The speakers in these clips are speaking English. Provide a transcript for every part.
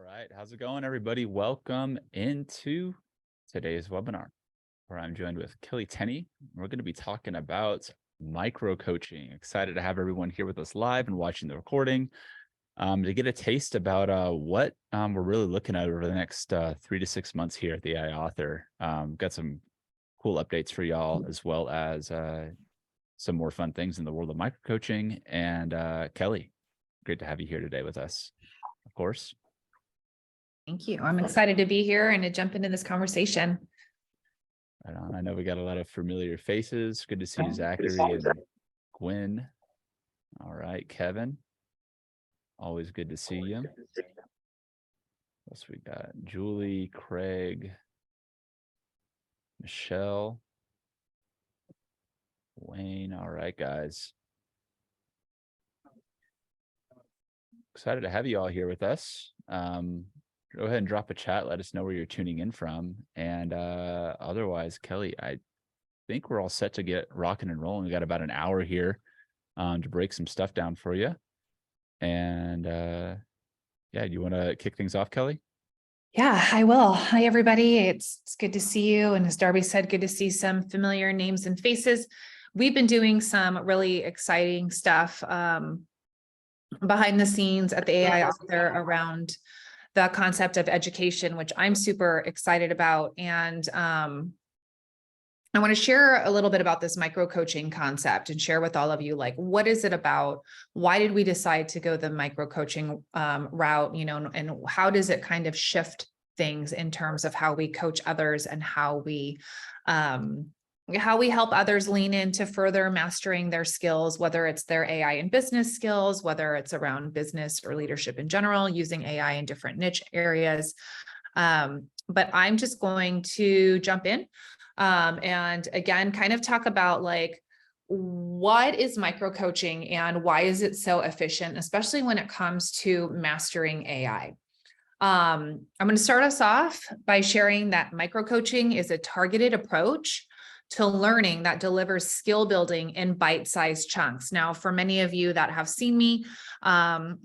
right, how's it going, everybody? Welcome into today's webinar, where I'm joined with Tenney. We're going to be talking about micro coaching. Excited to have everyone here with us live and watching the recording to get a taste about what we're really looking at over the next 3 to 6 months here at the AI Author. Got some cool updates for y'all, as well as some more fun things in the world of micro coaching. And Kelly, great to have you here today with us, of course. Thank you. I'm excited to be here and to jump into this conversation. Right on. I know we got a lot of familiar faces. Good to see you, Zachary and Gwen. All right, Kevin. Always good to see you. What else we got? Julie, Craig, Michelle, Wayne. All right, guys. Excited to have you all here with us. Go ahead and drop a chat. Let us know where you're tuning in from. And otherwise, Kelly, I think we're all set to get rocking and rolling. We got about an hour here to break some stuff down for you. And yeah, you want to kick things off, Kelly? Yeah, I will. Hi, everybody. It's good to see you. And as Darby said, good to see some familiar names and faces. We've been doing some really exciting stuff behind the scenes at the AI Author around the concept of education, which I'm super excited about. And I want to share a little bit about this micro coaching concept and share with all of you, like, what is it about? Why did we decide to go the micro coaching route, and how does it kind of shift things in terms of how we coach others and how we help others lean into further mastering their skills, whether it's their AI and business skills, whether it's around business or leadership in general, using AI in different niche areas. But I'm just going to jump in and again, kind of talk about like, what is micro coaching and why is it so efficient, especially when it comes to mastering AI. I'm going to start us off by sharing that micro coaching is a targeted approach to learning that delivers skill building in bite-sized chunks. Now, for many of you that have seen me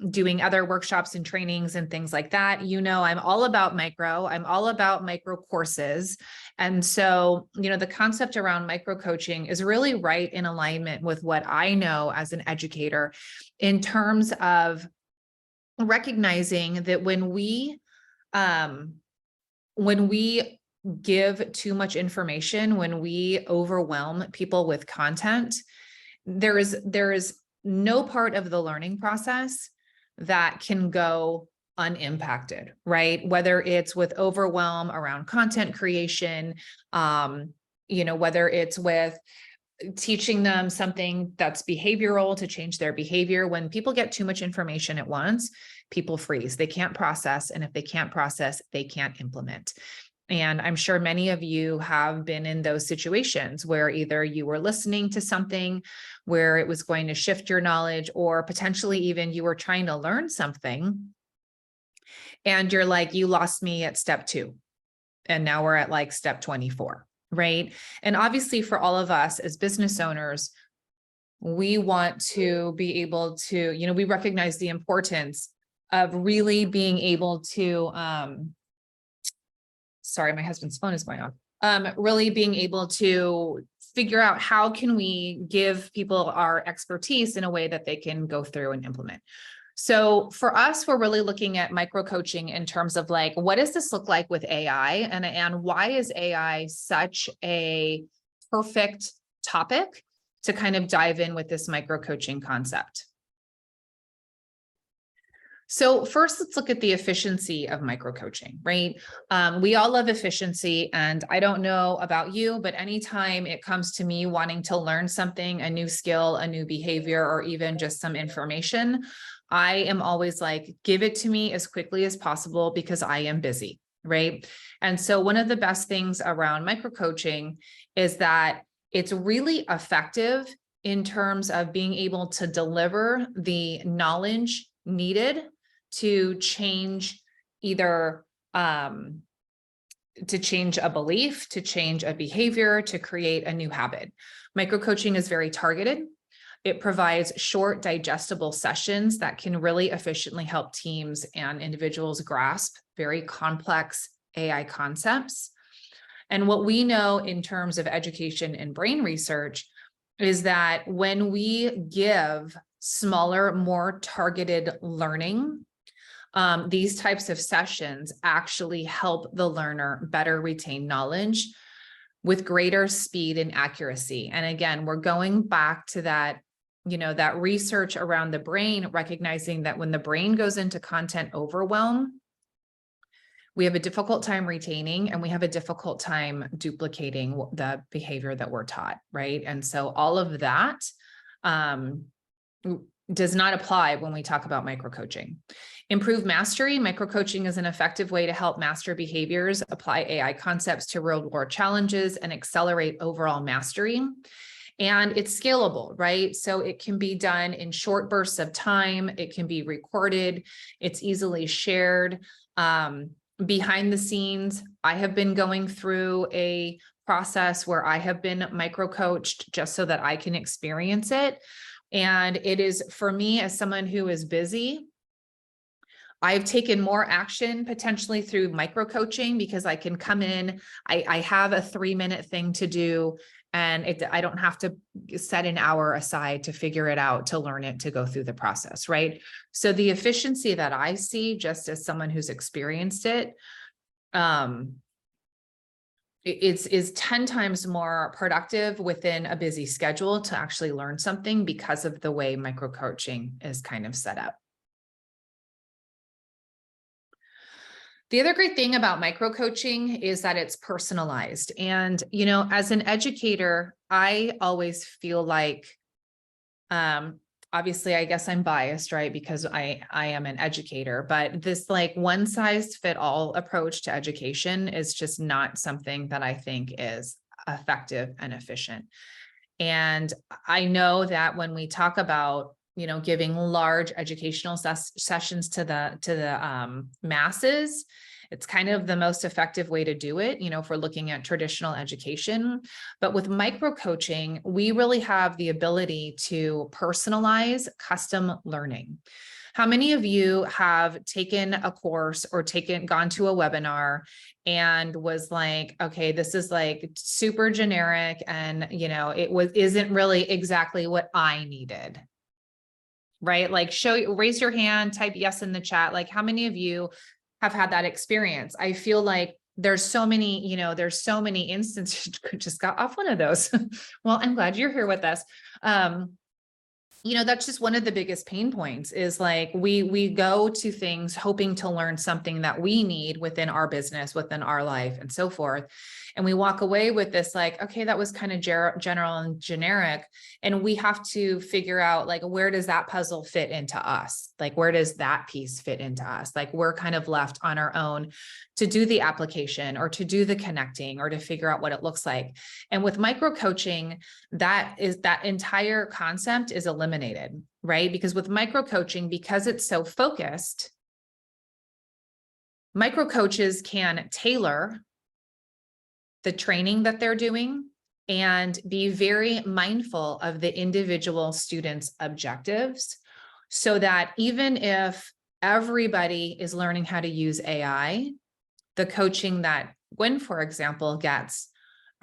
doing other workshops and trainings and things like that, I'm all about micro. I'm all about micro courses. And so, the concept around micro coaching is really right in alignment with what I know as an educator in terms of recognizing that when we give too much information, when we overwhelm people with content, there is no part of the learning process that can go unimpacted, right? Whether it's with overwhelm around content creation, whether it's with teaching them something that's behavioral to change their behavior. When people get too much information at once, people freeze. They can't process. And if they can't process, they can't implement. And I'm sure many of you have been in those situations where either you were listening to something where it was going to shift your knowledge, or potentially even you were trying to learn something and you're like, you lost me at step 2. And now we're at like step 24, right? And obviously for all of us as business owners, we want to be able to, we recognize the importance of really being able to, sorry, my husband's phone is going off. Really being able to figure out how can we give people our expertise in a way that they can go through and implement. So for us, we're really looking at micro coaching in terms of like, what does this look like with AI, and why is AI such a perfect topic to kind of dive in with this micro coaching concept? So first, let's look at the efficiency of micro coaching, right? We all love efficiency, and I don't know about you, but anytime it comes to me wanting to learn something, a new skill, a new behavior, or even just some information, I am always like, give it to me as quickly as possible because I am busy, right? And so one of the best things around micro coaching is that it's really effective in terms of being able to deliver the knowledge needed to change either to change a belief, to change a behavior, to create a new habit. Micro coaching is very targeted. It provides short, digestible sessions that can really efficiently help teams and individuals grasp very complex AI concepts. And what we know in terms of education and brain research is that when we give smaller, more targeted learning, these types of sessions actually help the learner better retain knowledge with greater speed and accuracy. And again, we're going back to that, that research around the brain, recognizing that when the brain goes into content overwhelm, we have a difficult time retaining and we have a difficult time duplicating the behavior that we're taught, right? And so all of that does not apply when we talk about microcoaching. Improve mastery. Microcoaching is an effective way to help master behaviors, apply AI concepts to real-world challenges, and accelerate overall mastery. And it's scalable, right? So it can be done in short bursts of time. It can be recorded. It's easily shared. Behind the scenes, I have been going through a process where I have been micro-coached just so that I can experience it. And it is, for me, as someone who is busy, I've taken more action potentially through micro-coaching because I can come in, I have a 3-minute thing to do, and I don't have to set an hour aside to figure it out, to learn it, to go through the process, right? So the efficiency that I see, just as someone who's experienced it, is 10 times more productive within a busy schedule to actually learn something because of the way micro-coaching is kind of set up. The other great thing about micro-coaching is that it's personalized. And, as an educator, I always feel like, obviously, I guess I'm biased, right? Because I am an educator, but this like one size fit all approach to education is just not something that I think is effective and efficient. And I know that when we talk about, giving large educational sessions to the masses, it's kind of the most effective way to do it, if we're looking at traditional education. But with micro coaching, we really have the ability to personalize custom learning. How many of you have taken a course or gone to a webinar and was like, okay, this is like super generic and, isn't really exactly what I needed, right? Like raise your hand, type yes in the chat. Like how many of you have had that experience? I feel like there's so many instances. Just got off one of those. Well, I'm glad you're here with us. That's just one of the biggest pain points is like, we go to things hoping to learn something that we need within our business, within our life and so forth. And we walk away with this like, okay, that was kind of general and generic. And we have to figure out like, where does that puzzle fit into us? Like, where does that piece fit into us? Like we're kind of left on our own to do the application or to do the connecting or to figure out what it looks like. And with micro coaching, that entire concept is eliminated, right? Because with micro coaching, because it's so focused, micro coaches can tailor the training that they're doing and be very mindful of the individual student's objectives so that even if everybody is learning how to use AI, the coaching that Gwen, for example, gets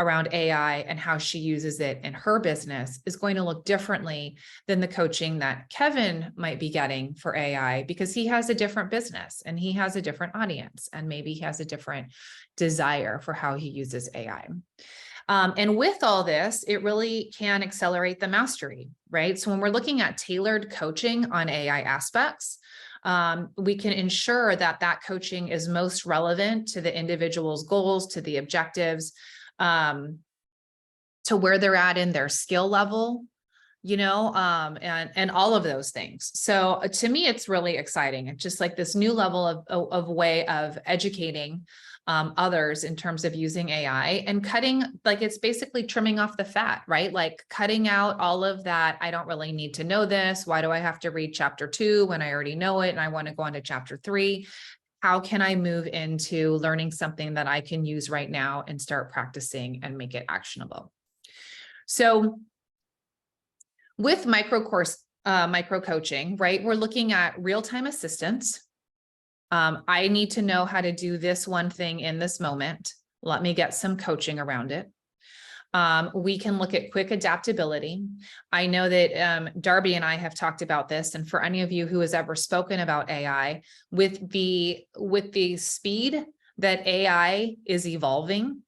around AI and how she uses it in her business is going to look differently than the coaching that Kevin might be getting for AI, because he has a different business and he has a different audience, and maybe he has a different desire for how he uses AI. And with all this, it really can accelerate the mastery, right? So when we're looking at tailored coaching on AI aspects, we can ensure that that coaching is most relevant to the individual's goals, to the objectives, to where they're at in their skill level, and all of those things. So to me, it's really exciting. It's just like this new level of way of educating others in terms of using AI and cutting, like it's basically trimming off the fat, right? Like cutting out all of that. I don't really need to know this. Why do I have to read chapter 2 when I already know it and I want to go on to chapter 3? How can I move into learning something that I can use right now and start practicing and make it actionable? So With micro coaching, right? We're looking at real-time assistance. I need to know how to do this one thing in this moment. Let me get some coaching around it. We can look at quick adaptability. I know that Darby and I have talked about this, and for any of you who has ever spoken about AI, with the speed that AI is evolving,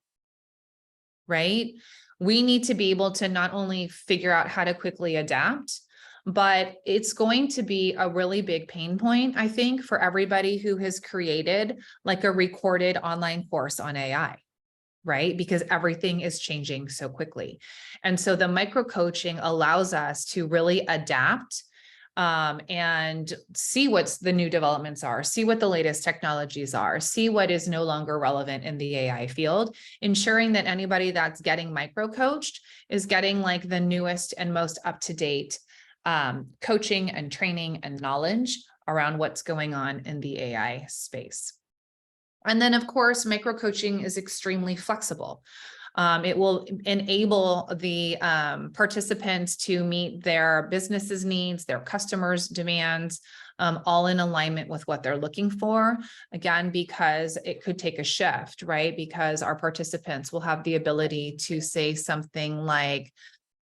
right? We need to be able to not only figure out how to quickly adapt, but it's going to be a really big pain point, I think, for everybody who has created like a recorded online course on AI. Right? Because everything is changing so quickly. And so the micro coaching allows us to really adapt and see what's the new developments are, see what the latest technologies are, see what is no longer relevant in the AI field, ensuring that anybody that's getting micro coached is getting like the newest and most up-to-date coaching and training and knowledge around what's going on in the AI space. And then, of course, micro coaching is extremely flexible. It will enable the participants to meet their business's needs, their customers' demands, all in alignment with what they're looking for. Again, because it could take a shift, right? Because our participants will have the ability to say something like,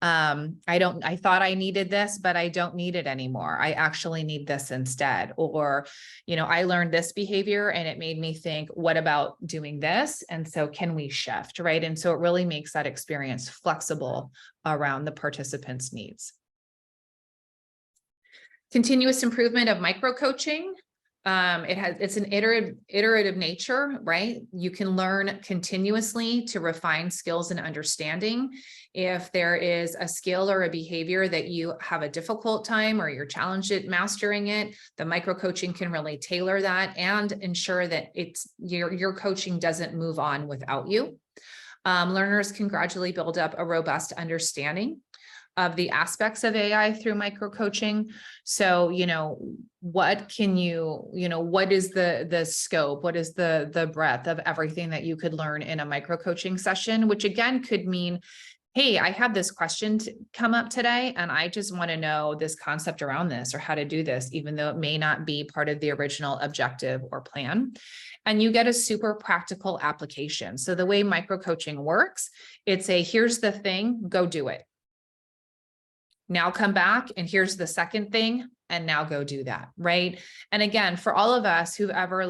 I thought I needed this, but I don't need it anymore. I actually need this instead. Or, I learned this behavior and it made me think, what about doing this? And so can we shift, right? And so it really makes that experience flexible around the participants' needs. Continuous improvement of micro coaching. It's an iterative nature, right? You can learn continuously to refine skills and understanding. If there is a skill or a behavior that you have a difficult time or you're challenged at mastering it, the micro coaching can really tailor that and ensure that your coaching doesn't move on without you. Learners can gradually build up a robust understanding of the aspects of AI through micro coaching. So, what can what is the scope? What is the breadth of everything that you could learn in a micro coaching session, which again could mean, hey, I have this question come up today, and I just want to know this concept around this or how to do this, even though it may not be part of the original objective or plan. And you get a super practical application. So the way micro coaching works, it's here's the thing, go do it. Now come back and here's the second thing, and now go do that, right? And again, for all of us who've ever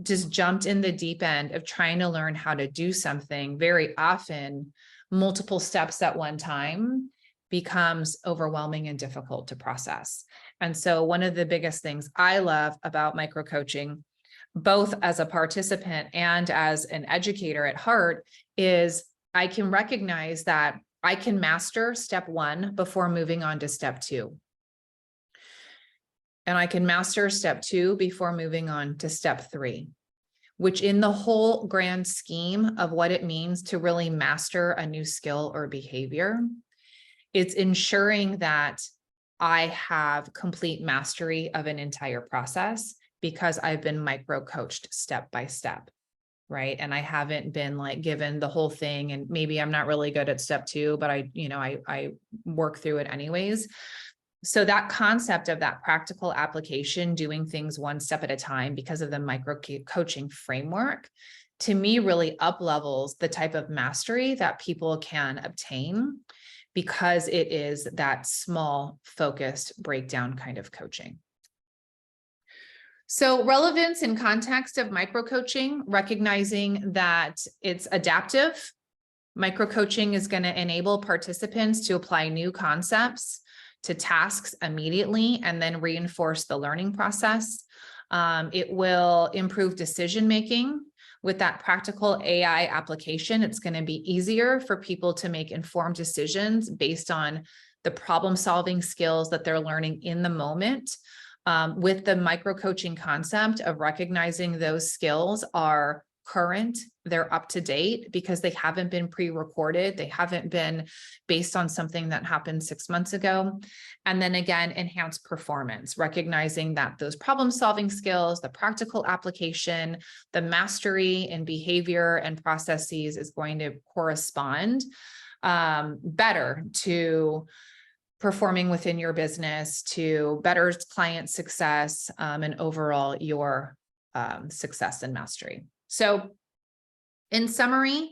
just jumped in the deep end of trying to learn how to do something, very often multiple steps at one time becomes overwhelming and difficult to process. And so one of the biggest things I love about micro coaching, both as a participant and as an educator at heart, is I can recognize that I can master step one before moving on to step two. And I can master step two before moving on to step three, which in the whole grand scheme of what it means to really master a new skill or behavior, it's ensuring that I have complete mastery of an entire process because I've been micro coached step by step. Right. And I haven't been given the whole thing, and maybe I'm not really good at step two, but I work through it anyways. So that concept of that practical application, doing things one step at a time because of the micro coaching framework, to me really up levels the type of mastery that people can obtain because it is that small, focused breakdown kind of coaching. So relevance and context of micro coaching, recognizing that it's adaptive. Micro coaching is going to enable participants to apply new concepts to tasks immediately and then reinforce the learning process. It will improve decision-making. With that practical AI application, it's going to be easier for people to make informed decisions based on the problem-solving skills that they're learning in the moment. With the micro coaching concept of recognizing those skills are current, they're up to date because they haven't been pre-recorded. They haven't been based on something that happened 6 months ago. And then again, enhance performance, recognizing that those problem-solving skills, the practical application, the mastery in behavior and processes is going to correspond better to performing within your business to better client success, and overall your success and mastery. So in summary,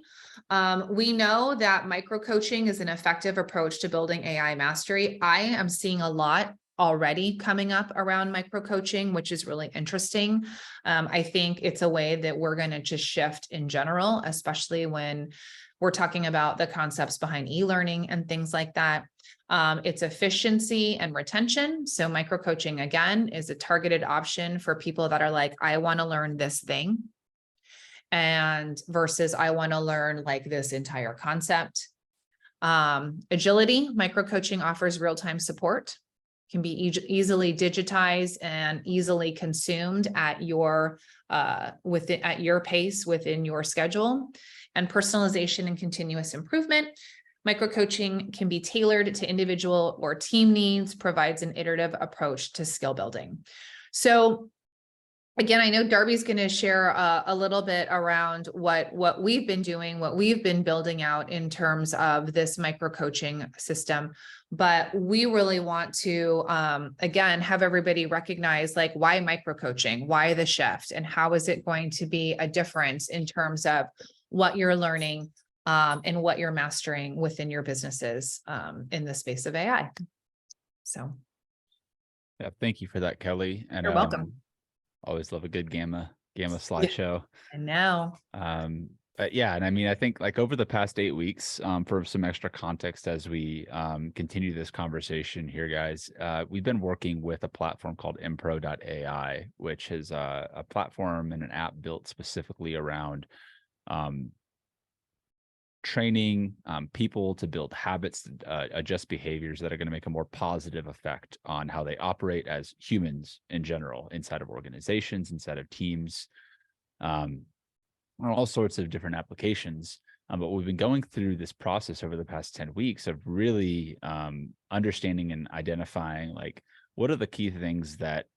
we know that micro coaching is an effective approach to building AI mastery. I am seeing a lot already coming up around micro coaching, which is really interesting. I think it's a way that we're going to just shift in general, especially when we're talking about the concepts behind e-learning and things like that. It's efficiency and retention. So micro coaching, again, is a targeted option for people that are like, I want to learn this thing, and versus I want to learn like this entire concept. Agility, micro coaching offers real-time support, can be easily digitized and easily consumed at your at your pace within your schedule. And personalization and continuous improvement. Micro coaching can be tailored to individual or team needs, provides an iterative approach to skill building. So again, I know Darby's going to share a little bit around what we've been doing, what we've been building out in terms of this micro coaching system. But we really want to, again, have everybody recognize like why micro coaching, why the shift, and how is it going to be a difference in terms of what you're learning and what you're mastering within your businesses in the space of AI. So. Yeah, thank you for that, Kelly. And You're welcome. always love a good gamma slideshow. I know. But yeah, and I mean, I think like over the past 8 weeks, for some extra context as we continue this conversation here, guys, we've been working with a platform called Impro.ai, which is a platform and an app built specifically around training people to build habits, adjust behaviors that are going to make a more positive effect on how they operate as humans in general, inside of organizations, inside of teams, all sorts of different applications. But we've been going through this process over the past 10 weeks of really understanding and identifying like what are the key things that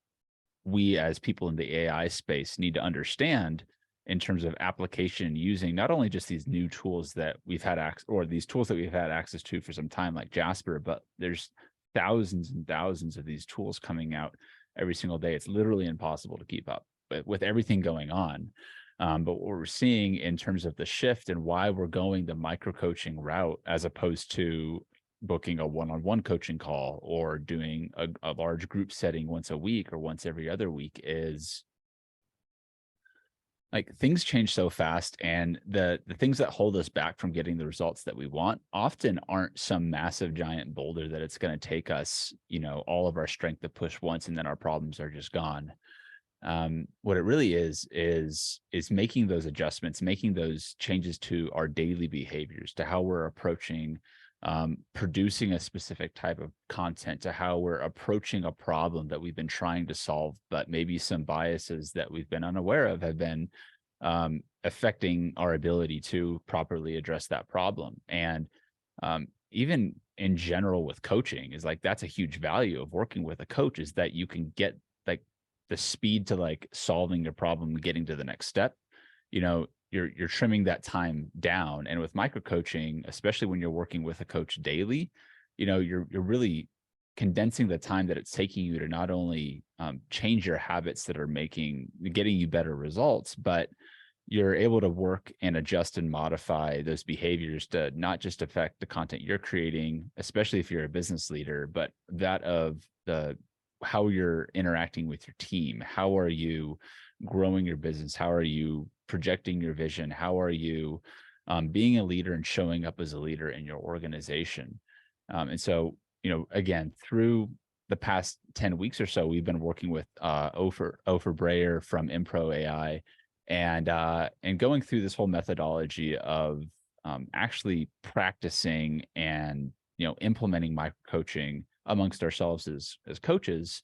we as people in the AI space need to understand in terms of application, using not only just these new tools that we've had access, or these tools that we've had access to for some time, like Jasper, but there's thousands and thousands of these tools coming out every single day. It's literally impossible to keep up with everything going on. But what we're seeing in terms of the shift and why we're going the micro coaching route, as opposed to booking a one-on-one coaching call or doing a large group setting once a week or once every other week, is like things change so fast, and the things that hold us back from getting the results that we want often aren't some massive giant boulder that it's going to take us, all of our strength to push once and then our problems are just gone. What it really is making those adjustments, making those changes to our daily behaviors, to how we're approaching producing a specific type of content, to how we're approaching a problem that we've been trying to solve, but maybe some biases that we've been unaware of have been affecting our ability to properly address that problem. And even in general with coaching, is like that's a huge value of working with a coach, is that you can get like the speed to like solving your problem and getting to the next step. You're trimming that time down. And with micro coaching, especially when you're working with a coach daily, you're really condensing the time that it's taking you to not only change your habits that are getting you better results, but you're able to work and adjust and modify those behaviors to not just affect the content you're creating, especially if you're a business leader, but that of how you're interacting with your team. How are you growing your business? How are you projecting your vision? How are you being a leader and showing up as a leader in your organization? And so, again, through the past 10 weeks or so, we've been working with Ofer Breyer from Impro.ai and going through this whole methodology of actually practicing and implementing micro coaching amongst ourselves as coaches,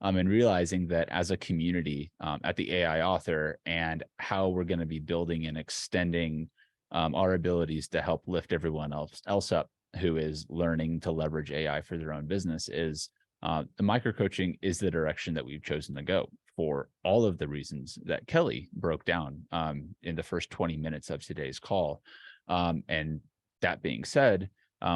and realizing that as a community at the AI Author, and how we're going to be building and extending our abilities to help lift everyone else up who is learning to leverage AI for their own business, is the micro coaching is the direction that we've chosen to go, for all of the reasons that Kelly broke down in the first 20 minutes of today's call. And that being said,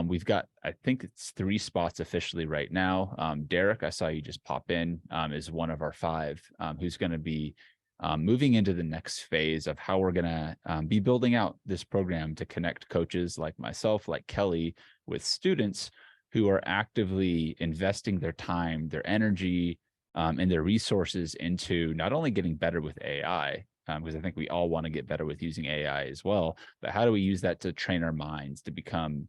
We've got, I think it's 3 spots officially right now. Derek, I saw you just pop in, is one of our 5, who's going to be moving into the next phase of how we're going to be building out this program to connect coaches like myself, like Kelly, with students who are actively investing their time, their energy, and their resources into not only getting better with AI, because I think we all want to get better with using AI as well, but how do we use that to train our minds to become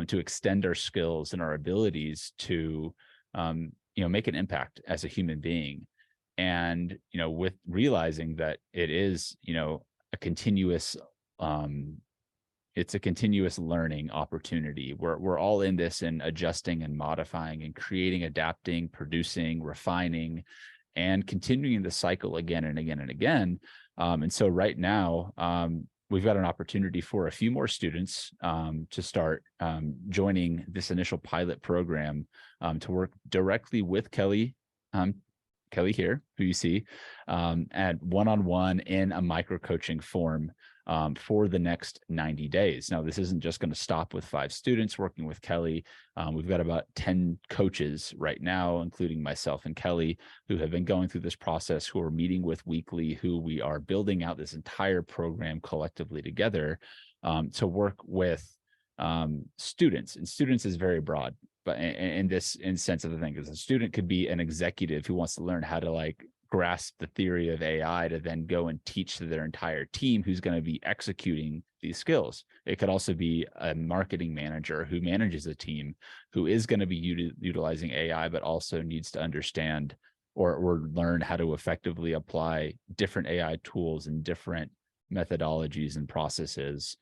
to extend our skills and our abilities to make an impact as a human being. And with realizing that it is a continuous it's a continuous learning opportunity. We're all in this and adjusting and modifying and creating, adapting, producing, refining, and continuing the cycle again and again and again. And so right now, we've got an opportunity for a few more students to start joining this initial pilot program to work directly with Kelly. Kelly here, who you see, at one-on-one in a micro coaching form for the next 90 days. Now, this isn't just going to stop with 5 students working with Kelly. We've got about 10 coaches right now, including myself and Kelly, who have been going through this process, who are meeting with weekly, who we are building out this entire program collectively together to work with students. And students is very broad, but in sense of the thing, because a student could be an executive who wants to learn how to grasp the theory of AI to then go and teach to their entire team who's going to be executing these skills. It could also be a marketing manager who manages a team who is going to be utilizing AI, but also needs to understand or learn how to effectively apply different AI tools and different methodologies and processes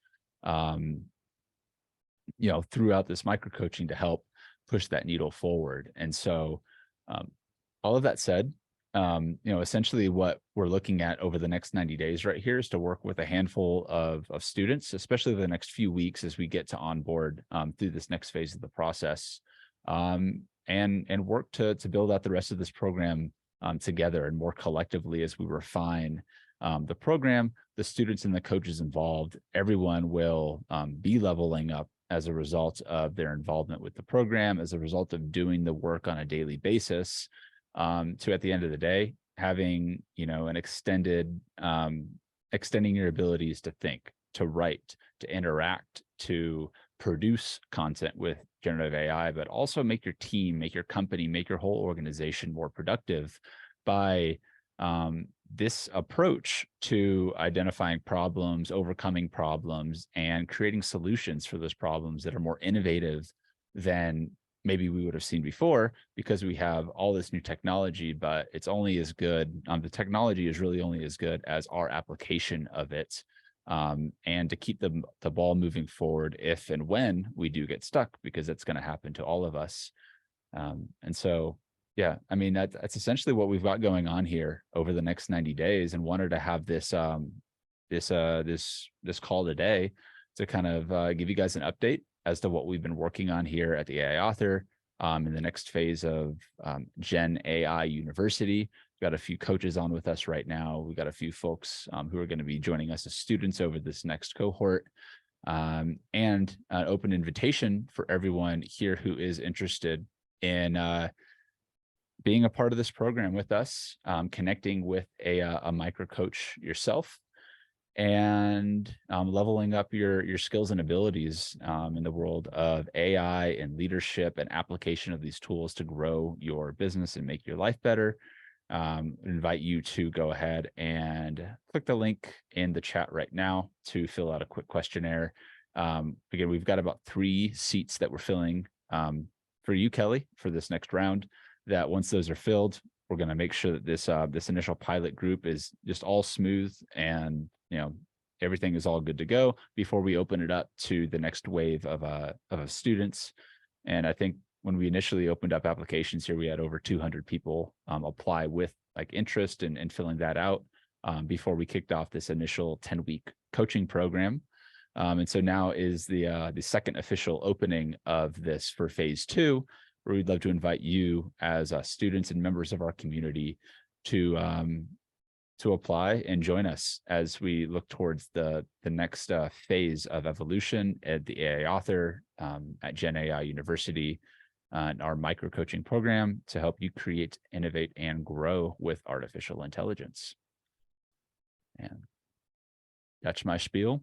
throughout this micro coaching to help push that needle forward. And so all of that said, essentially what we're looking at over the next 90 days right here is to work with a handful of students, especially the next few weeks as we get to onboard through this next phase of the process, and work to build out the rest of this program together and more collectively as we refine the program. The students and the coaches involved, everyone will be leveling up as a result of their involvement with the program, as a result of doing the work on a daily basis, to at the end of the day, having, an extending your abilities to think, to write, to interact, to produce content with generative AI, but also make your team, make your company, make your whole organization more productive by this approach to identifying problems, overcoming problems, and creating solutions for those problems that are more innovative than maybe we would have seen before, because we have all this new technology, but it's only as good. The technology is really only as good as our application of it. And to keep the ball moving forward if and when we do get stuck, because it's going to happen to all of us. And so, yeah, I mean, that's essentially what we've got going on here over the next 90 days, and wanted to have this call today to kind of give you guys an update as to what we've been working on here at the AI Author in the next phase of Gen AI University. We've got a few coaches on with us right now. We've got a few folks who are going to be joining us as students over this next cohort, and an open invitation for everyone here who is interested in being a part of this program with us, connecting with a micro coach yourself, and leveling up your skills and abilities in the world of AI and leadership and application of these tools to grow your business and make your life better. Invite you to go ahead and click the link in the chat right now to fill out a quick questionnaire. Again, we've got about 3 seats that we're filling for you, Kelly, for this next round. That once those are filled, we're going to make sure that this initial pilot group is just all smooth and everything is all good to go before we open it up to the next wave of students. And I think when we initially opened up applications here, we had over 200 people apply with interest in filling that out before we kicked off this initial 10-week coaching program. And so now is the second official opening of this for phase 2, where we'd love to invite you as students and members of our community to to apply and join us as we look towards the next phase of evolution at the AI Author at Gen AI University, our micro coaching program to help you create, innovate, and grow with artificial intelligence. And that's my spiel.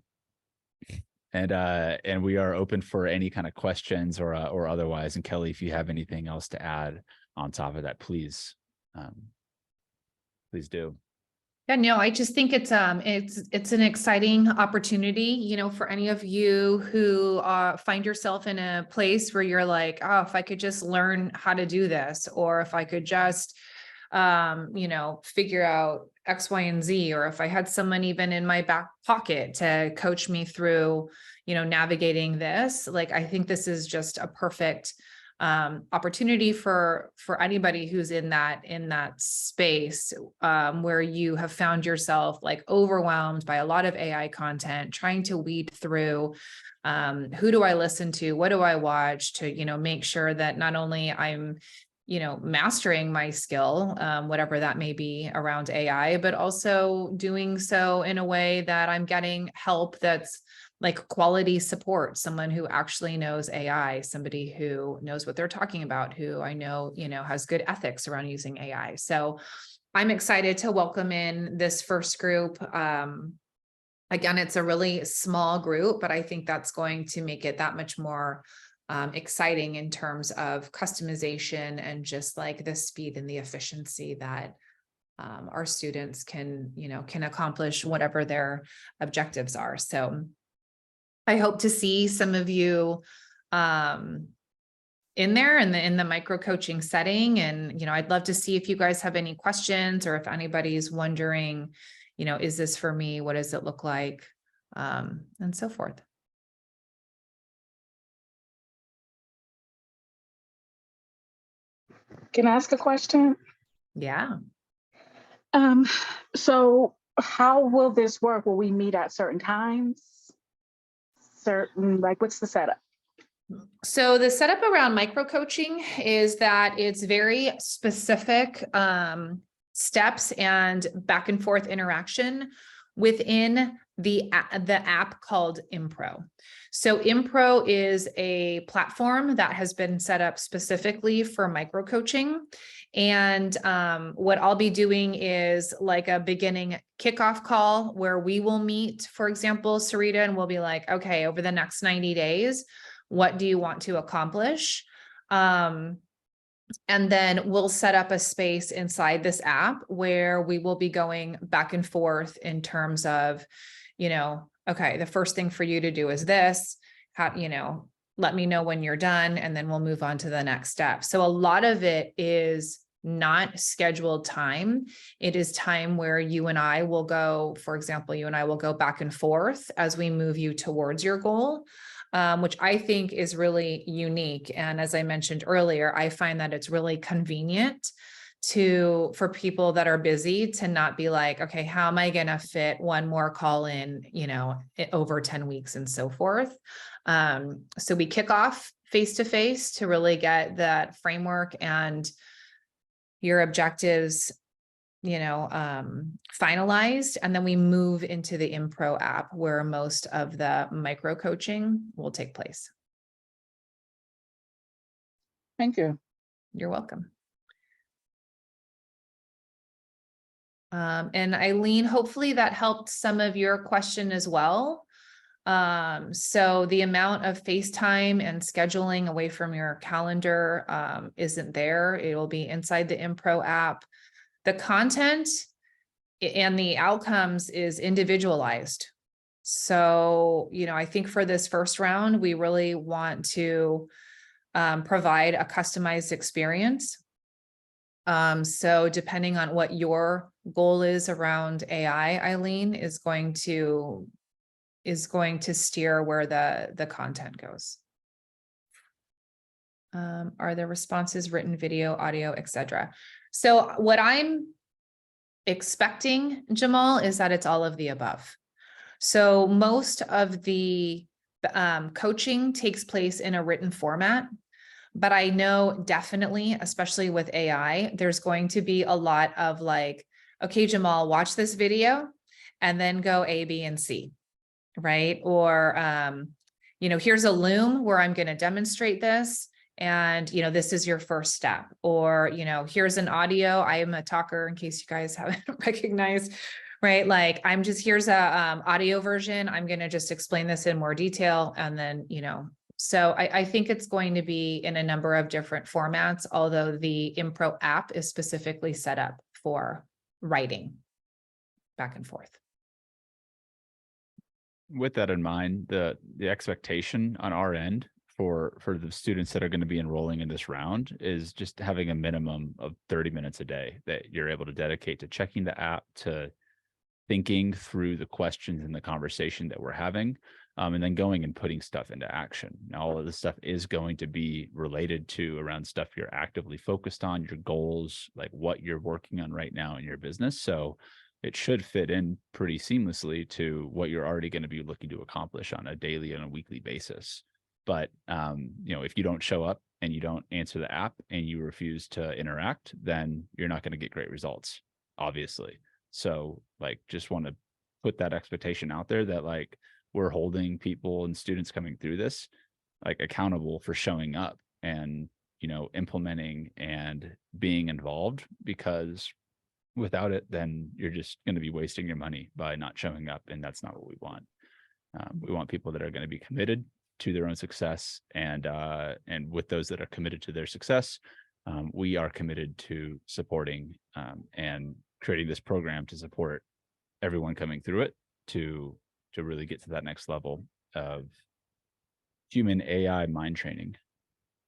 And we are open for any kind of questions or otherwise. And Kelly, if you have anything else to add on top of that, please do. Yeah, no, I just think it's an exciting opportunity, you know, for any of you who find yourself in a place where you're like, oh, if I could just learn how to do this, or if I could just, you know, figure out X, Y, and Z, or if I had someone even in my back pocket to coach me through, you know, navigating this, like, I think this is just a perfect opportunity for anybody who's in that space where you have found yourself like overwhelmed by a lot of AI content, trying to weed through who do I listen to, what do I watch, to, you know, make sure that not only I'm, you know, mastering my skill, whatever that may be around AI, but also doing so in a way that I'm getting help that's like quality support, someone who actually knows AI, somebody who knows what they're talking about, who I know, you know, has good ethics around using AI. So I'm excited to welcome in this first group. Again, it's a really small group, but I think that's going to make it that much more exciting in terms of customization and just like the speed and the efficiency that our students can, you know, can accomplish whatever their objectives are. So I hope to see some of you in there in the micro coaching setting. And, you know, I'd love to see if you guys have any questions, or if anybody's wondering, you know, is this for me? What does it look like? And so forth. Can I ask a question? Yeah. So how will this work? Will we meet at certain times? Like, what's the setup? So the setup around micro coaching is that it's very specific steps and back and forth interaction within the app called Impro. So Impro is a platform that has been set up specifically for micro coaching. And what I'll be doing is like a beginning kickoff call where we will meet, for example, Sarita, and we'll be like, okay, over the next 90 days, what do you want to accomplish? And then we'll set up a space inside this app where we will be going back and forth in terms of, you know, okay, the first thing for you to do is this, how, you know, let me know when you're done, and then we'll move on to the next step. So a lot of it is not scheduled time. It is time where you and I will go, for example, you and I will go back and forth as we move you towards your goal. Which I think is really unique. And as I mentioned earlier, I find that it's really convenient for people that are busy to not be like, okay, how am I going to fit one more call in, you know, over 10 weeks and so forth. So we kick off face-to-face to really get that framework and your objectives, you know, finalized. And then we move into the Impro app where most of the micro coaching will take place. Thank you. You're welcome. And Eileen, hopefully that helped some of your question as well. So the amount of FaceTime and scheduling away from your calendar isn't there. It will be inside the Impro app. The content and the outcomes is individualized. So, you know, I think for this first round, we really want to provide a customized experience. So depending on what your goal is around AI, Eileen, is going to steer where the content goes. Are there responses, written, video, audio, etc.? So what I'm expecting, Jamal, is that it's all of the above. So most of the coaching takes place in a written format, but I know definitely, especially with AI, there's going to be a lot of like okay, Jamal, watch this video and then go A, B, and C, right? Or, here's a loom where I'm going to demonstrate this. And, this is your first step. Or, here's an audio. I am a talker, in case you guys haven't recognized, right? Like, here's a audio version. I'm going to just explain this in more detail. And then, so I think it's going to be in a number of different formats, although the Impro app is specifically set up for writing back and forth. With that in mind, the expectation on our end for the students that are going to be enrolling in this round is just having a minimum of 30 minutes a day that you're able to dedicate to checking the app, to thinking through the questions and the conversation that we're having, and then going and putting stuff into action. Now, all of this stuff is going to be related to around stuff you're actively focused on, your goals, like what you're working on right now in your business. So it should fit in pretty seamlessly to what you're already going to be looking to accomplish on a daily and a weekly basis. But, if you don't show up and you don't answer the app and you refuse to interact, then you're not going to get great results, obviously. So just want to put that expectation out there that we're holding people and students coming through this, accountable for showing up and, implementing and being involved, because without it, then you're just going to be wasting your money by not showing up. And that's not what we want. We want people that are going to be committed to their own success, and with those that are committed to their success, we are committed to supporting and creating this program to support everyone coming through it to really get to that next level of human AI mind training,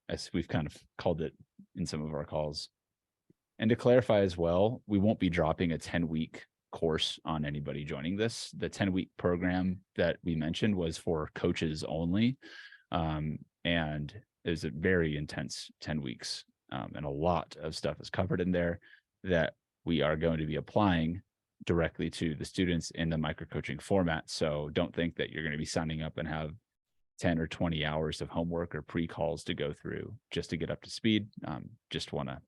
as we've kind of called it in some of our calls. And to clarify as well, we won't be dropping a 10-week course on anybody joining this. The 10-week program that we mentioned was for coaches only. And it was a very intense 10 weeks. And a lot of stuff is covered in there that we are going to be applying directly to the students in the micro coaching format. So don't think that you're going to be signing up and have 10 or 20 hours of homework or pre-calls to go through just to get up to speed. Just want to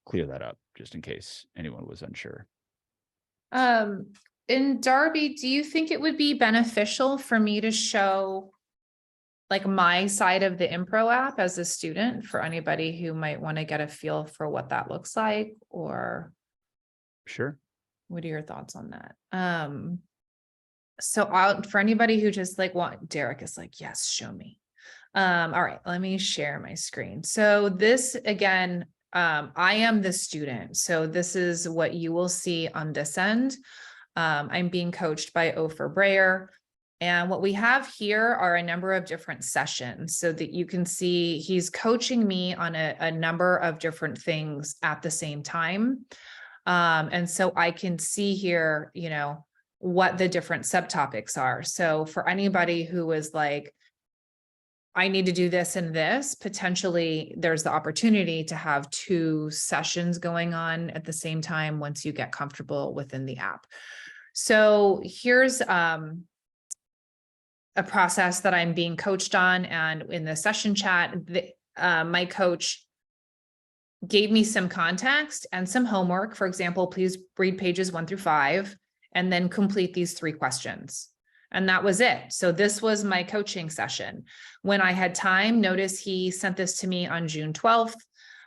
clear that up just in case anyone was unsure. In Darby, do you think it would be beneficial for me to show my side of the Impro app as a student for anybody who might want to get a feel for what that looks like? Or sure, what are your thoughts on that? So for anybody who just Derek is yes, show me. All right, let me share my screen. So this again, I am the student. So this is what you will see on this end. I'm being coached by Ofer Breyer. And what we have here are a number of different sessions so that you can see he's coaching me on a number of different things at the same time. And so I can see here, what the different subtopics are. So for anybody who is I need to do this and this, potentially there's the opportunity to have 2 sessions going on at the same time once you get comfortable within the app. So here's a process that I'm being coached on, and in the session chat, my coach gave me some context and some homework. For example, please read pages 1 through 5 and then complete these 3 questions. And that was it. So this was my coaching session. When I had time, notice he sent this to me on June 12th.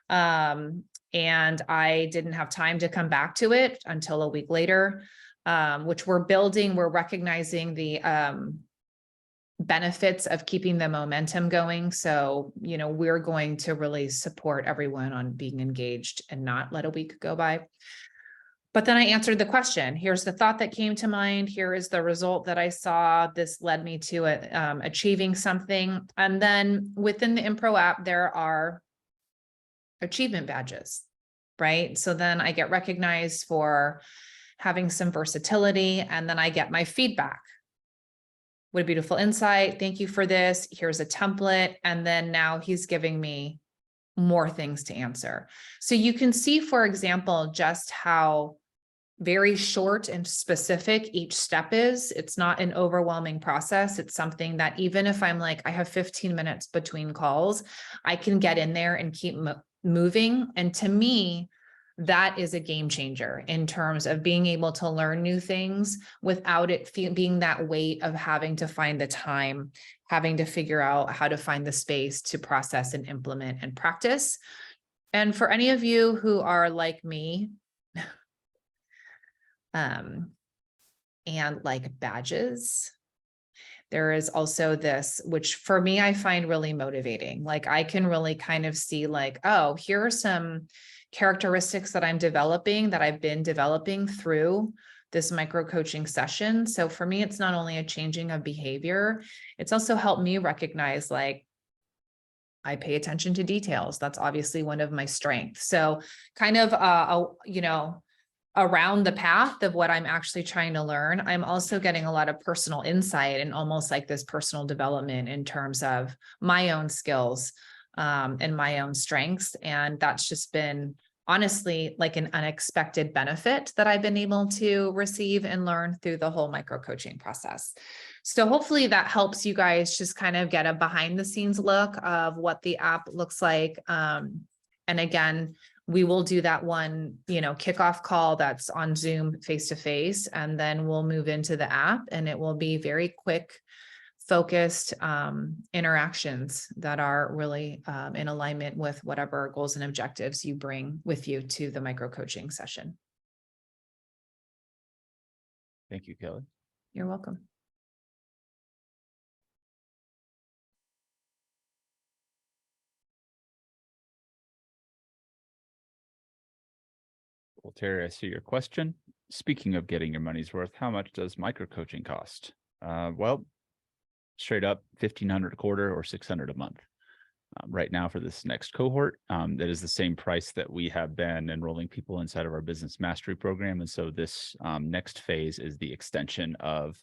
And I didn't have time to come back to it until a week later, which we're recognizing the benefits of keeping the momentum going. So, we're going to really support everyone on being engaged and not let a week go by. But then I answered the question. Here's the thought that came to mind. Here is the result that I saw. This led me to achieving something. And then within the Impro app, there are achievement badges, right? So then I get recognized for having some versatility, and then I get my feedback. What a beautiful insight. Thank you for this. Here's a template. And then now he's giving me more things to answer. So you can see, for example, just how very short and specific each step is. It's not an overwhelming process. It's something that even if I'm I have 15 minutes between calls, I can get in there and keep moving. And to me, that is a game changer in terms of being able to learn new things without it being that weight of having to find the time, having to figure out how to find the space to process and implement and practice. And for any of you who are like me, and like badges, there is also this, which for me, I find really motivating. Like I can really kind of see like, oh, here are some characteristics that I'm developing, that I've been developing through this micro coaching session. So for me, it's not only a changing of behavior, it's also helped me recognize like, I pay attention to details. That's obviously one of my strengths. So kind of, around the path of what I'm actually trying to learn, I'm also getting a lot of personal insight and almost like this personal development in terms of my own skills and my own strengths. And that's just been honestly like an unexpected benefit that I've been able to receive and learn through the whole micro coaching process. So hopefully that helps you guys just kind of get a behind the scenes look of what the app looks like. And again, we will do that one, kickoff call that's on Zoom face-to-face, and then we'll move into the app, and it will be very quick, focused interactions that are really in alignment with whatever goals and objectives you bring with you to the micro coaching session. Thank you, Kelly. You're welcome. Well, Terry, I see your question. Speaking of getting your money's worth, how much does micro coaching cost? Well, straight up $1,500 a quarter or $600 a month. Right now for this next cohort, that is the same price that we have been enrolling people inside of our business mastery program. And so this next phase is the extension of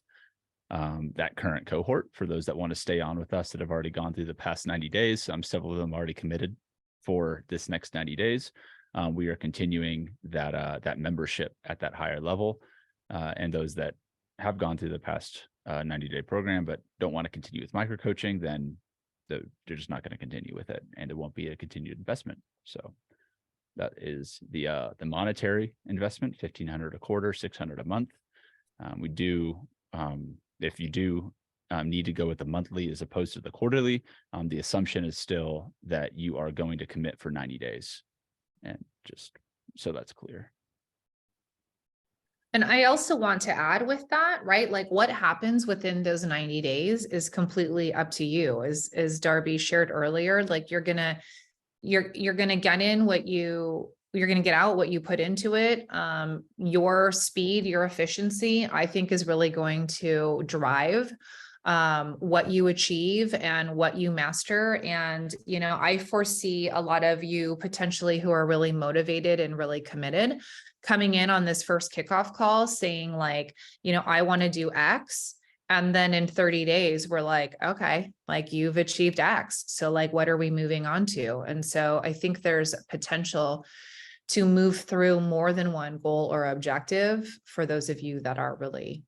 that current cohort for those that want to stay on with us that have already gone through the past 90 days. Several of them already committed for this next 90 days. We are continuing that membership at that higher level. And those that have gone through the past 90-day program but don't want to continue with micro coaching, then they're just not going to continue with it, and it won't be a continued investment. So that is the monetary investment, $1,500 a quarter, $600 a month. We do, if you do need to go with the monthly as opposed to the quarterly, the assumption is still that you are going to commit for 90 days. And just so that's clear. And I also want to add with that, right? Like what happens within those 90 days is completely up to you. As Darby shared earlier, like you're gonna get in what you're gonna get out what you put into it. Your speed, your efficiency, I think is really going to drive what you achieve and what you master. And, I foresee a lot of you potentially who are really motivated and really committed coming in on this first kickoff call saying like, I want to do X. And then in 30 days, we're like, okay, like you've achieved X. So like, what are we moving on to? And so I think there's potential to move through more than one goal or objective for those of you that are really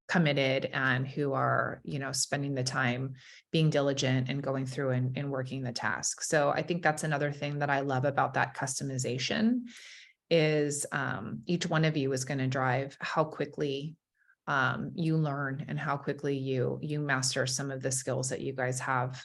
committed and who are, spending the time being diligent and going through and working the task. So I think that's another thing that I love about that customization is each one of you is going to drive how quickly you learn and how quickly you master some of the skills that you guys have,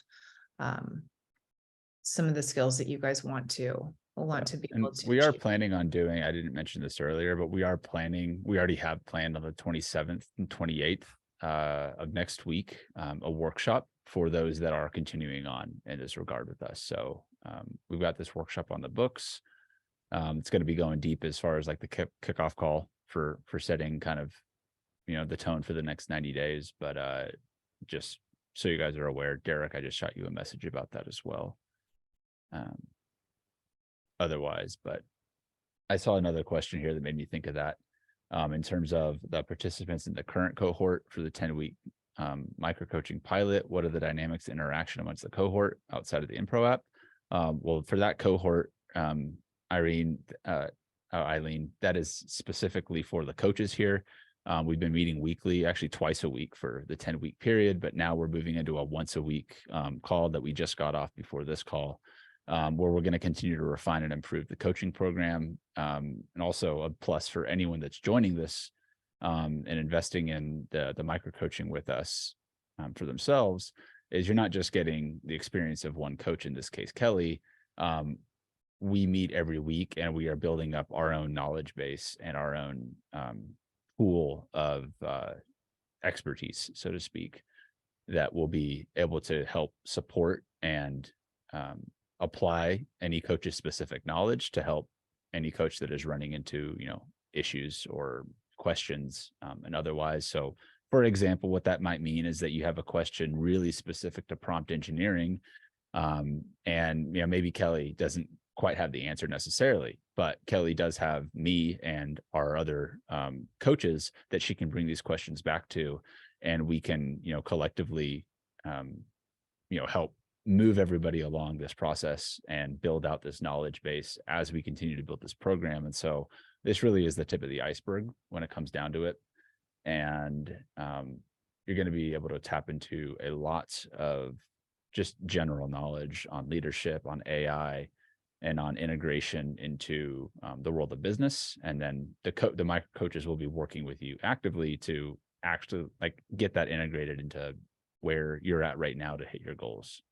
some of the skills that you guys want to be able to we are achieve. planning on doing, I didn't mention this earlier, but we already have planned on the 27th and 28th of next week, a workshop for those that are continuing on in this regard with us. So we've got this workshop on the books. It's going to be going deep as far as like the kickoff call for setting kind of, the tone for the next 90 days. But just so you guys are aware, Derek, I just shot you a message about that as well. Otherwise, but I saw another question here that made me think of that in terms of the participants in the current cohort for the 10-week micro coaching pilot. What are the dynamics interaction amongst the cohort outside of the Impro app? Well, for that cohort, Eileen, that is specifically for the coaches here. We've been meeting weekly, actually twice a week for the 10-week period, but now we're moving into a once a week call that we just got off before this call. where we're going to continue to refine and improve the coaching program. And also a plus for anyone that's joining this and investing in the micro coaching with us for themselves, is you're not just getting the experience of one coach, in this case, Kelly. We meet every week and we are building up our own knowledge base and our own pool of expertise, so to speak, that will be able to help support and apply any coach's specific knowledge to help any coach that is running into, issues or questions and otherwise. So for example, what that might mean is that you have a question really specific to prompt engineering, and maybe Kelly doesn't quite have the answer necessarily, but Kelly does have me and our other coaches that she can bring these questions back to, and we can collectively help move everybody along this process and build out this knowledge base as we continue to build this program. And so this really is the tip of the iceberg when it comes down to it. And you're going to be able to tap into a lot of just general knowledge on leadership, on AI, and on integration into the world of business. And then the micro coaches will be working with you actively to actually get that integrated into where you're at right now to hit your goals.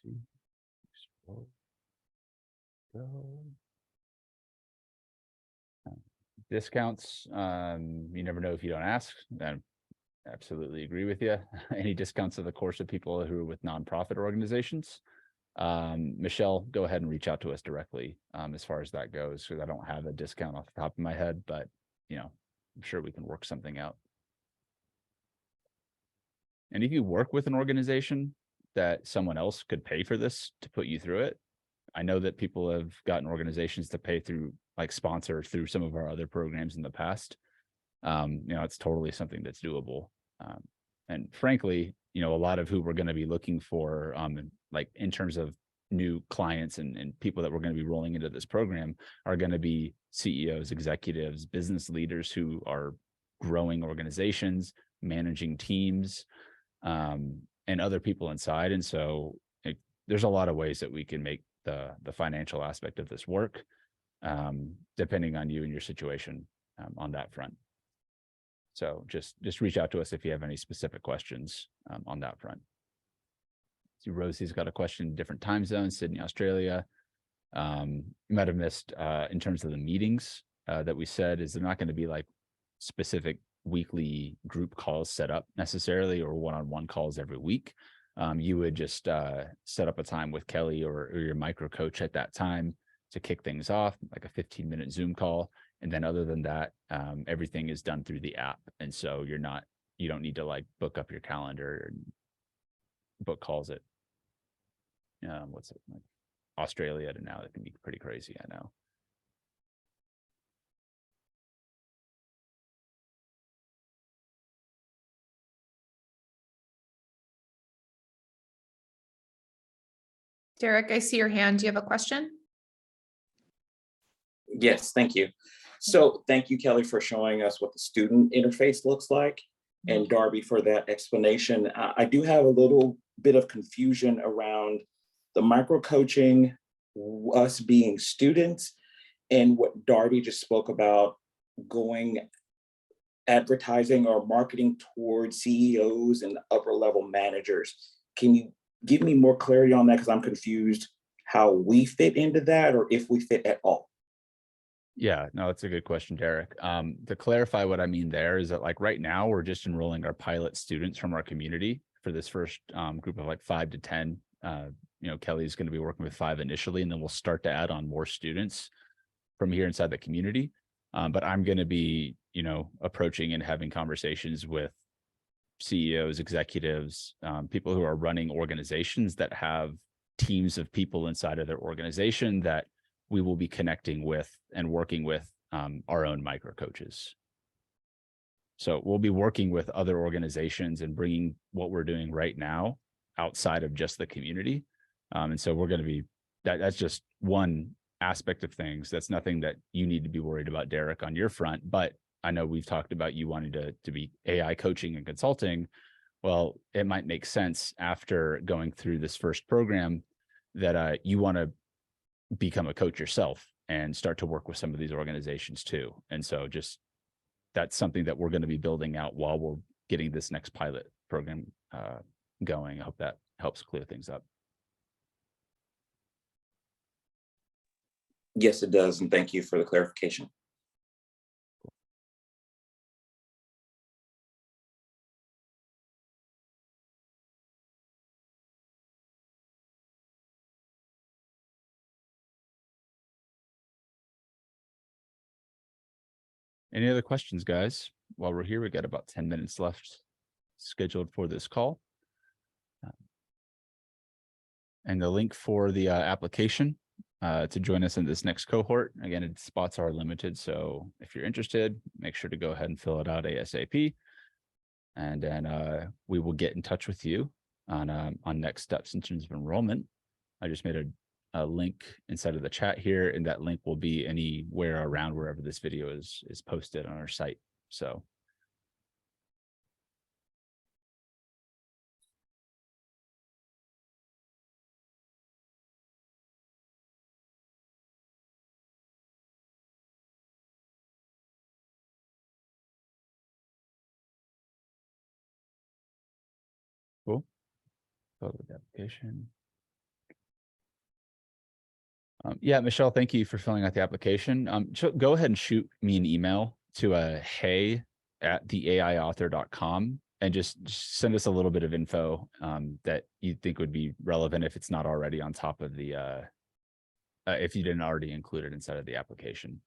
See, discounts. You never know if you don't ask. I absolutely agree with you. Any discounts of the course of people who are with nonprofit organizations. Michelle, go ahead and reach out to us directly as far as that goes, because I don't have a discount off the top of my head, but I'm sure we can work something out. And if you work with an organization that someone else could pay for this to put you through it, I know that people have gotten organizations to pay through, sponsor through some of our other programs in the past. It's totally something that's doable. And frankly, a lot of who we're going to be looking for, in terms of new clients and people that we're going to be rolling into this program are going to be CEOs, executives, business leaders who are growing organizations, managing teams, and other people inside. And so there's a lot of ways that we can make the financial aspect of this work, depending on you and your situation on that front. So just reach out to us if you have any specific questions on that front. See, Rosie's got a question, different time zones, Sydney, Australia. You might have missed in terms of the meetings that we said is they're not going to be specific weekly group calls set up necessarily, or one-on-one calls every week. You would just set up a time with Kelly or your micro coach at that time to kick things off, like a 15-minute Zoom call. And then other than that, everything is done through the app. And so you don't need to book up your calendar and book calls at Australia to now. That can be pretty crazy, I know. Derek, I see your hand. Do you have a question? Yes, thank you. So thank you, Kelly, for showing us what the student interface looks like, and Darby for that explanation. I do have a little bit of confusion around the micro coaching, us being students, and what Darby just spoke about going advertising or marketing towards CEOs and upper level managers. Can you give me more clarity on that? Because I'm confused how we fit into that, or if we fit at all. Yeah, no, that's a good question, Derek. To clarify what I mean there is that right now we're just enrolling our pilot students from our community for this first group of 5 to 10 Kelly's going to be working with 5 initially, and then we'll start to add on more students from here inside the community. But I'm going to be, approaching and having conversations with CEOs, executives, people who are running organizations that have teams of people inside of their organization that we will be connecting with and working with our own micro coaches. So we'll be working with other organizations and bringing what we're doing right now outside of just the community. And so we're going to be, that's just one aspect of things. That's nothing that you need to be worried about, Derek, on your front. But I know we've talked about you wanting to be AI coaching and consulting. Well, it might make sense after going through this first program that you want to become a coach yourself and start to work with some of these organizations too. And so just that's something that we're going to be building out while we're getting this next pilot program going. I hope that helps clear things up. Yes, it does. And thank you for the clarification. Any other questions, guys? While we're here, we got about 10 minutes left scheduled for this call. And the link for the application to join us in this next cohort. Again, spots are limited. So if you're interested, make sure to go ahead and fill it out ASAP. And then we will get in touch with you on next steps in terms of enrollment. I just made a link inside of the chat here, and that link will be anywhere around wherever this video is posted on our site. So cool. Fill out the application. Yeah, Michelle, thank you for filling out the application. Go ahead and shoot me an email to hey@theaiauthor.com and just send us a little bit of info that you think would be relevant if it's not already on top of the, if you didn't already include it inside of the application.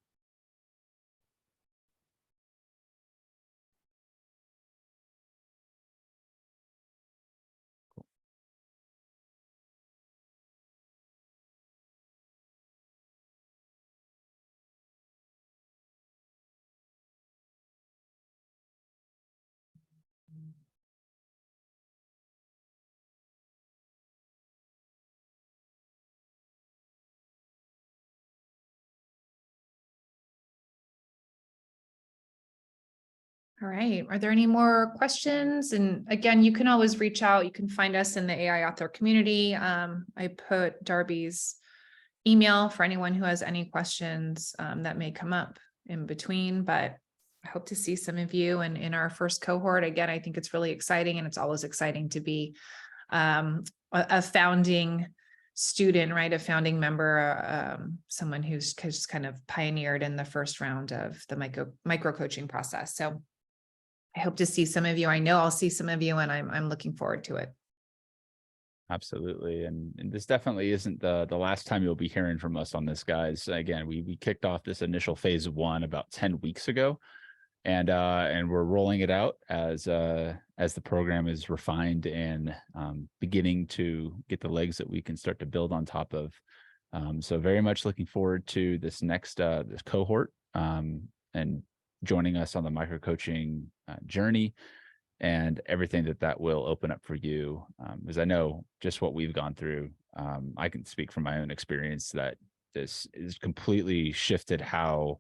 All right. Are there any more questions? And again, you can always reach out. You can find us in the AI author community. I put Darby's email for anyone who has any questions that may come up in between, but I hope to see some of you in our first cohort. Again, I think it's really exciting, and it's always exciting to be a founding student, right? A founding member, someone who's just kind of pioneered in the first round of the micro coaching process. So I hope to see some of you. I know I'll see some of you, and I'm looking forward to it. Absolutely. And this definitely isn't the last time you'll be hearing from us on this, guys. Again, we kicked off this initial phase 1 about 10 weeks ago, and we're rolling it out as the program is refined and beginning to get the legs that we can start to build on top of. So very much looking forward to this next this cohort and joining us on the micro coaching journey and everything that will open up for you. Because I know just what we've gone through. I can speak from my own experience that this is completely shifted how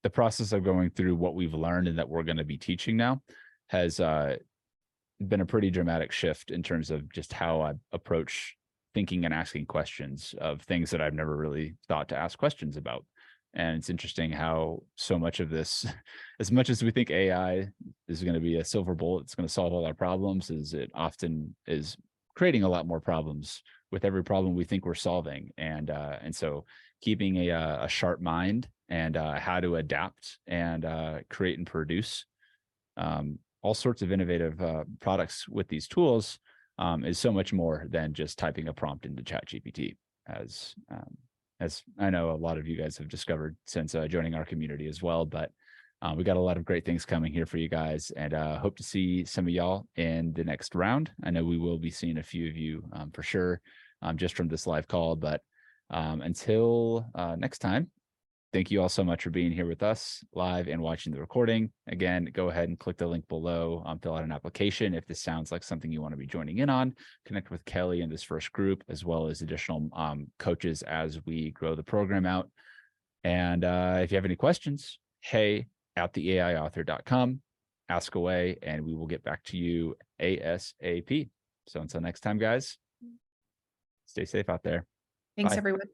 the process of going through what we've learned and that we're going to be teaching now has been a pretty dramatic shift in terms of just how I approach thinking and asking questions of things that I've never really thought to ask questions about. And it's interesting how so much of this, as much as we think AI is going to be a silver bullet, it's going to solve all our problems, is it often is creating a lot more problems with every problem we think we're solving. And so keeping a sharp mind and how to adapt and create and produce all sorts of innovative products with these tools is so much more than just typing a prompt into ChatGPT, as I know a lot of you guys have discovered since joining our community as well. But we got a lot of great things coming here for you guys, and hope to see some of y'all in the next round. I know we will be seeing a few of you for sure, just from this live call. But until next time, thank you all so much for being here with us live and watching the recording. Again, go ahead and click the link below, fill out an application if this sounds like something you want to be joining in on. Connect with Kelly in this first group, as well as additional coaches as we grow the program out. And if you have any questions, hey@theaiauthor.com, ask away, and we will get back to you ASAP. So until next time, guys, stay safe out there. Thanks, Bye. everyone.